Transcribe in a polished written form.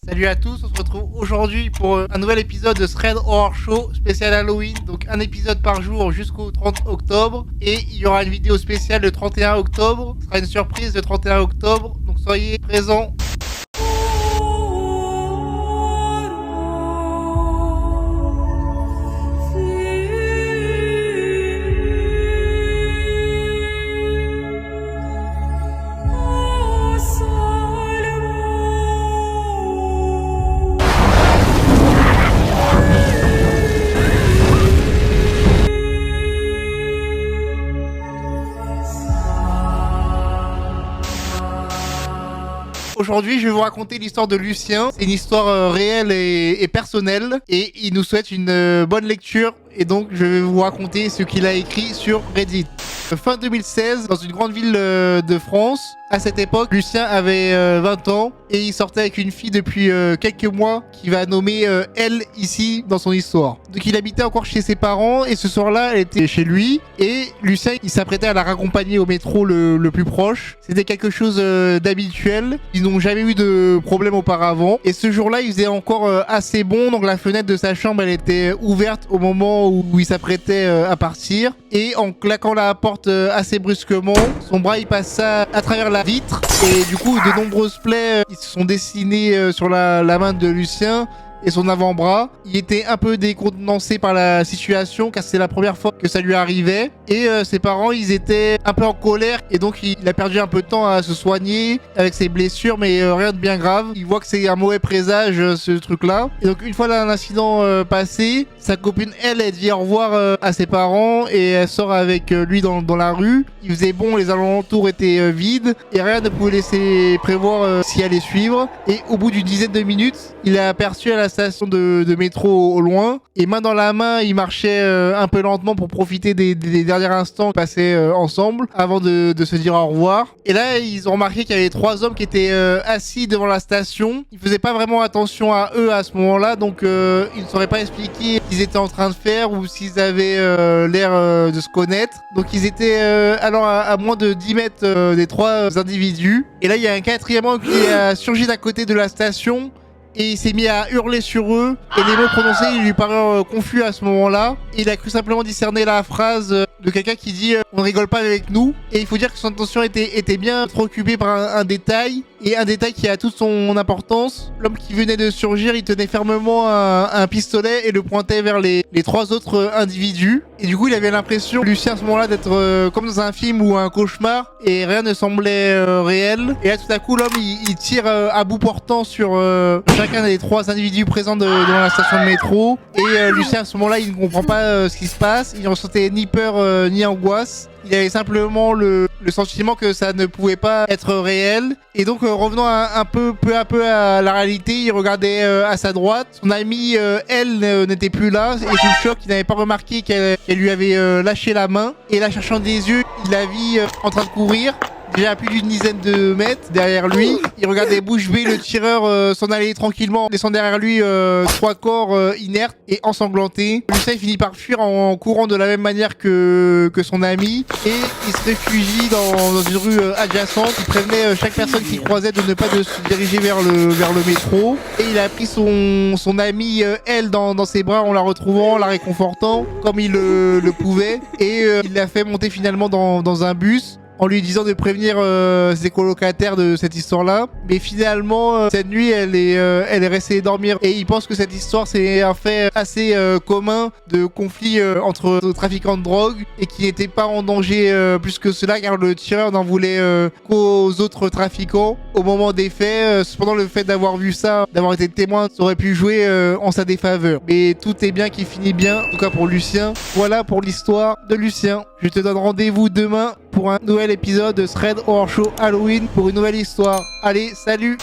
Salut à tous, on se retrouve aujourd'hui pour un nouvel épisode de Thread Horror Show spécial Halloween. Donc un épisode par jour jusqu'au 30 octobre. Et il y aura une vidéo spéciale le 31 octobre. Ce sera une surprise le 31 octobre. Donc soyez présents. Aujourd'hui, je vais vous raconter l'histoire de Lucien. C'est une histoire réelle et personnelle. Et il nous souhaite une bonne lecture. Et donc, je vais vous raconter ce qu'il a écrit sur Reddit. Fin 2016, dans une grande ville de France. À cette époque, Lucien avait 20 ans et il sortait avec une fille depuis quelques mois qui va nommer elle ici dans son histoire. Donc il habitait encore chez ses parents et ce soir-là, elle était chez lui et Lucien, il s'apprêtait à la raccompagner au métro le plus proche. C'était quelque chose d'habituel. Ils n'ont jamais eu de problème auparavant et ce jour-là, il faisait encore assez bon. Donc la fenêtre de sa chambre, elle était ouverte au moment où il s'apprêtait à partir et en claquant la porte assez brusquement, son bras il passa à travers la vitre et du coup de nombreuses plaies ils se sont dessinées sur la main de Lucien et son avant-bras. Il était un peu décontenancé par la situation car c'est la première fois que ça lui arrivait et ses parents ils étaient un peu en colère et donc il a perdu un peu de temps à se soigner avec ses blessures mais rien de bien grave. Il voit que c'est un mauvais présage ce truc là et donc une fois l'incident passé, sa copine elle dit au revoir à ses parents et elle sort avec lui dans la rue. Il faisait bon, les alentours étaient vides et rien ne pouvait laisser prévoir s'y allait suivre et au bout d'une dizaine de minutes il a aperçu à la station de métro au loin et main dans la main il marchait un peu lentement pour profiter des derniers instants passés ensemble avant de se dire au revoir. Et là ils ont remarqué qu'il y avait 3 hommes qui étaient assis devant la station. Ils faisaient pas vraiment attention à eux à ce moment là donc ils ne sauraient pas expliquer ce qu'ils étaient en train de faire ou s'ils avaient l'air de se connaître. Donc ils étaient alors à moins de 10 mètres des 3 individus et là il y a un 4e homme qui a surgi d'à côté de la station et il s'est mis à hurler sur eux et les mots prononcés ils lui parurent confus à ce moment-là. Il a cru simplement discerner la phrase de quelqu'un qui dit on ne rigole pas avec nous et il faut dire que son attention était bien trop occupée par un détail et un détail qui a toute son importance. L'homme qui venait de surgir il tenait fermement un pistolet et le pointait vers les 3 autres individus et du coup il avait l'impression Lucien à ce moment-là d'être comme dans un film ou un cauchemar et rien ne semblait réel et là tout à coup l'homme il tire à bout portant sur chacun des 3 individus présents devant la station de métro et Lucien à ce moment-là il ne comprend pas ce qui se passe, il ne ressentait ni peur ni angoisse, il avait simplement le sentiment que ça ne pouvait pas être réel et donc revenant un peu peu à peu à la réalité, il regardait à sa droite, son amie elle n'était plus là et sous le choc il n'avait pas remarqué qu'elle lui avait lâché la main et la cherchant des yeux il la vit en train de courir déjà à plus d'une dizaine de mètres derrière lui. Il regardait bouche bée le tireur s'en aller tranquillement, laissant derrière lui 3 corps inertes et ensanglantés. Lucien finit par fuir en courant de la même manière que son ami et il se réfugie dans une rue adjacente. Il prévenait chaque personne qu'il croisait de ne pas de se diriger vers le métro et il a pris son amie elle dans ses bras en la retrouvant, la réconfortant comme il le pouvait et il l'a fait monter finalement dans un bus en lui disant de prévenir ses colocataires de cette histoire-là. Mais finalement, cette nuit, elle est restée dormir. Et il pense que cette histoire, c'est un fait assez commun de conflit entre trafiquants de drogue et qui n'était pas en danger plus que cela, car le tireur n'en voulait qu'aux autres trafiquants au moment des faits. Cependant, le fait d'avoir vu ça, d'avoir été témoin, ça aurait pu jouer en sa défaveur. Mais tout est bien qui finit bien, en tout cas pour Lucien. Voilà pour l'histoire de Lucien. Je te donne rendez-vous demain pour un nouvel épisode de Thread Horror Show Halloween pour une nouvelle histoire. Allez, salut!